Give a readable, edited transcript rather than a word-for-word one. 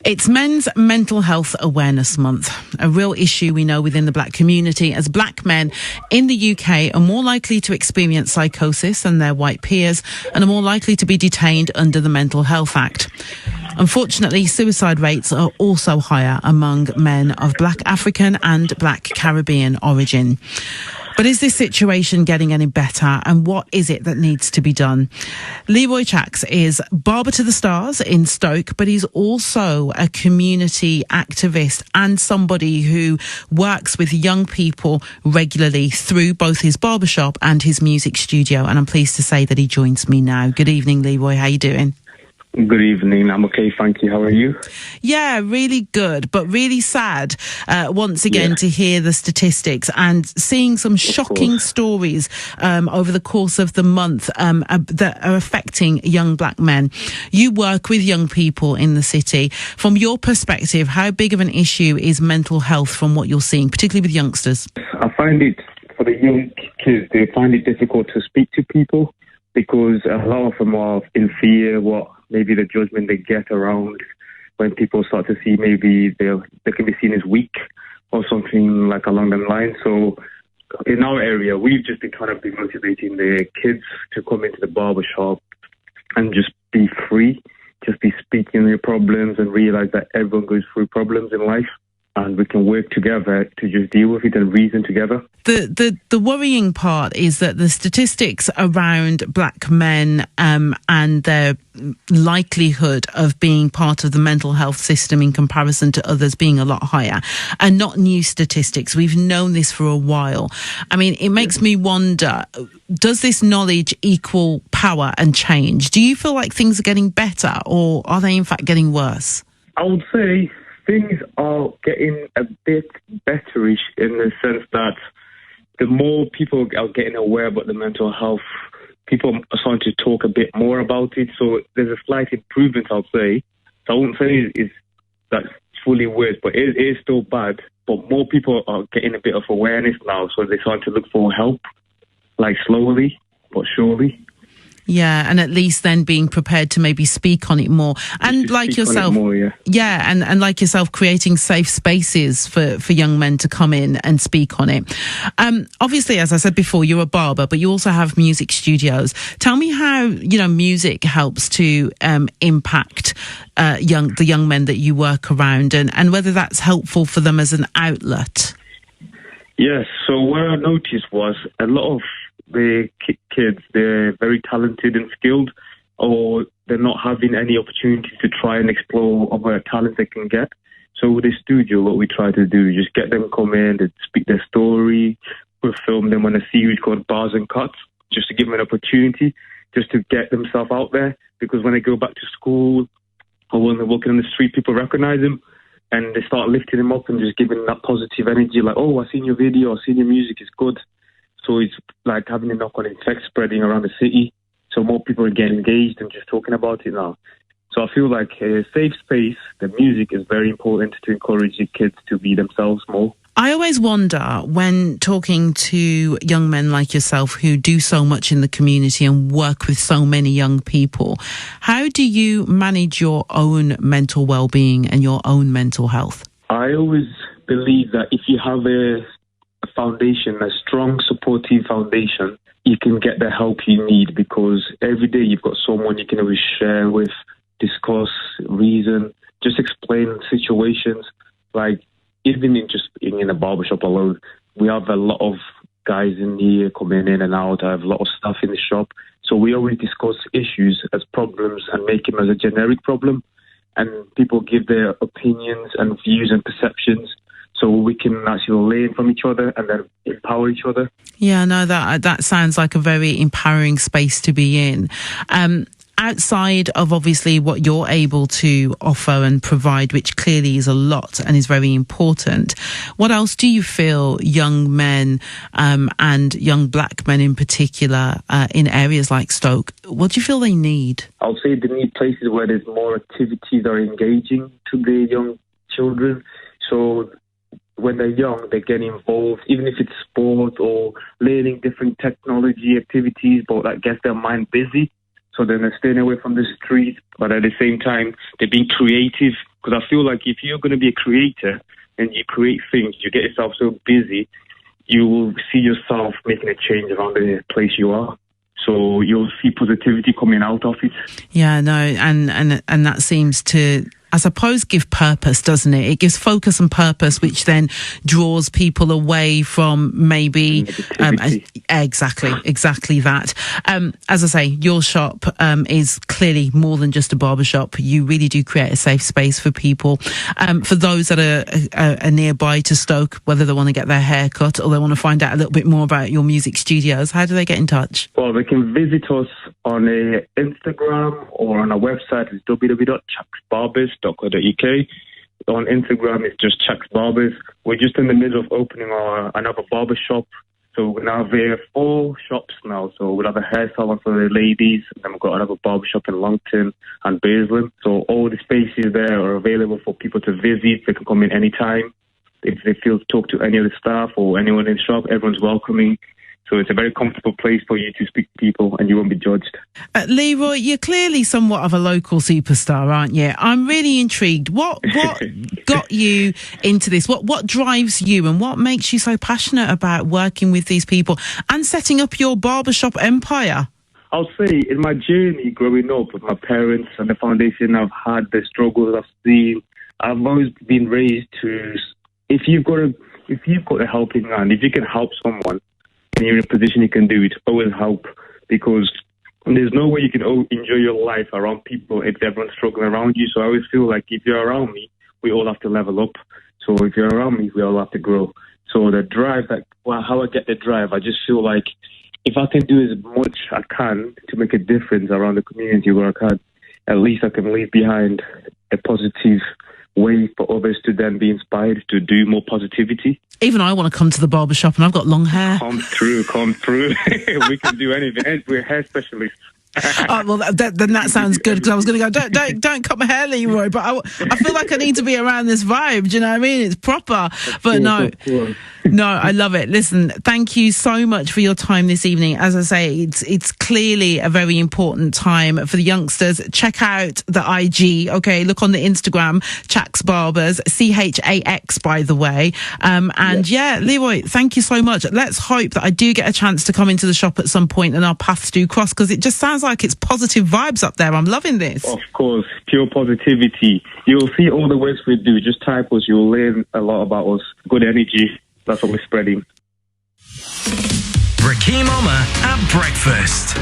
It's Men's Mental Health Awareness Month, a real issue we know within the black community, as black men in the UK are more likely to experience psychosis than their white peers and are more likely to be detained under the Mental Health Act. Unfortunately, suicide rates are also higher among men of black African and black Caribbean origin. But is this situation getting any better, and what is it that needs to be done? Leroy Chax is barber to the stars in Stoke, but he's also a community activist and somebody who works with young people regularly through both his barbershop and his music studio. And I'm pleased to say that he joins me now. Good evening, Leroy. How you doing? Good evening. I'm okay, thank you. How are you? Yeah, really good, but really sad once again to hear the statistics and seeing some shocking stories over the course of the month that are affecting young black men. You work with young people in the city. From your perspective, how big of an issue is mental health from what you're seeing, particularly with youngsters? I find it, for the young kids, they find it difficult to speak to people because a lot of them are in fear maybe the judgment they get around when people start to see maybe they can be seen as weak or something like along them lines. So in our area, we've just been trying to be motivating the kids to come into the barbershop and just be free, just be speaking their problems and realize that everyone goes through problems in life and we can work together to just deal with it and reason together. The worrying part is that the statistics around black men and their likelihood of being part of the mental health system in comparison to others being a lot higher, and not new statistics. We've known this for a while. I mean, it makes me wonder, does this knowledge equal power and change? Do you feel like things are getting better, or are they in fact getting worse? I would say things are getting a bit betterish in the sense that the more people are getting aware about the mental health, people are starting to talk a bit more about it. So there's a slight improvement, I'll say. So I wouldn't say that's fully worse, but it is still bad. But more people are getting a bit of awareness now, so they're starting to look for help, like slowly but surely. Yeah, and at least then being prepared to maybe speak on it more. And like yourself, and like yourself, creating safe spaces for young men to come in and speak on it. Obviously, as I said before, you're a barber, but you also have music studios. Tell me how, music helps to impact the young men that you work around, and whether that's helpful for them as an outlet. Yes, so what I noticed was a lot of the kids, they're very talented and skilled, or they're not having any opportunity to try and explore other talents they can get. So with the studio, what we try to do is just get them come in and speak their story. We'll film them on a series called Bars and Cuts, just to give them an opportunity just to get themselves out there, because when they go back to school or when they're walking on the street, people recognize them and they start lifting them up and just giving that positive energy, like, oh, I've seen your video, I've seen your music, it's good. So it's like having a knock-on effect spreading around the city. So more people are getting engaged and just talking about it now. So I feel like a safe space, the music is very important to encourage the kids to be themselves more. I always wonder, when talking to young men like yourself who do so much in the community and work with so many young people, how do you manage your own mental well-being and your own mental health? I always believe that if you have a foundation, a strong supportive foundation, you can get the help you need, because every day you've got someone you can always share with, discuss, reason, just explain situations. Like even in a barbershop alone, we have a lot of guys in here coming in and out. I have a lot of stuff in the shop, so we always discuss issues as problems and make them as a generic problem, and people give their opinions and views and perceptions, so we can actually learn from each other and then empower each other. Yeah, no, that sounds like a very empowering space to be in. Outside of obviously what you're able to offer and provide, which clearly is a lot and is very important, what else do you feel young men and young black men in particular in areas like Stoke, what do you feel they need? I'll say they need places where there's more activities that are engaging to the young children. So when they're young, they get involved, even if it's sport or learning different technology activities, but that gets their mind busy. So then they're staying away from the street, but at the same time, they're being creative Because I feel like if you're going to be a creator and you create things, you get yourself so busy, you will see yourself making a change around the place you are. So you'll see positivity coming out of it. Yeah, no, and that seems to, I suppose, give purpose, doesn't it? It gives focus and purpose, which then draws people away from maybe exactly that. As I say, your shop is clearly more than just a barbershop. You really do create a safe space for people. For those that are nearby to Stoke, whether they want to get their hair cut or they want to find out a little bit more about your music studios, how do they get in touch? Well, they can visit us on Instagram or on our website. It's www.chaxbarbers.co.uk. On Instagram, it's just Chax Barbers. We're just in the middle of opening another barber shop. So we're now there 4 shops now. So we'll have a hair salon for the ladies, and then we've got another barber shop in Longton and Baselin. So all the spaces there are available for people to visit. They can come in anytime. If they feel to talk to any of the staff or anyone in the shop, everyone's welcoming. So it's a very comfortable place for you to speak to people and you won't be judged. Leroy, you're clearly somewhat of a local superstar, aren't you? I'm really intrigued. What got you into this? What drives you and what makes you so passionate about working with these people and setting up your barbershop empire? I'll say in my journey growing up with my parents and the foundation I've had, the struggles I've seen, I've always been raised to, if you've got a helping hand, if you can help someone, and you're in a position you can do it, always help, because there's no way you can enjoy your life around people if everyone's struggling around you. So I always feel like if you're around me, we all have to level up. So if you're around me, we all have to grow. So the drive, how I get the drive, I just feel like if I can do as much I can to make a difference around the community where I can, at least I can leave behind a positive way for others to then be inspired to do more positivity. Even I want to come to the barbershop and I've got long hair. Come through. We can do anything. We're hair specialists. Oh, well, then that sounds good, because I was going to go, don't cut my hair, Leroy, but I feel like I need to be around this vibe. Do you know what I mean? It's proper. But no, I love it. Listen, thank you so much for your time this evening. As I say, it's clearly a very important time for the youngsters. Check out the IG. Okay, look on the Instagram, Chax Barbers, CHAX, by the way. Leroy, thank you so much. Let's hope that I do get a chance to come into the shop at some point and our paths do cross, because it just sounds like it's positive vibes up there. I'm loving this. Of course, pure positivity. You'll see all the works we do. Just type us. You'll learn a lot about us. Good energy. That's what we're spreading. Rakim Omar at breakfast.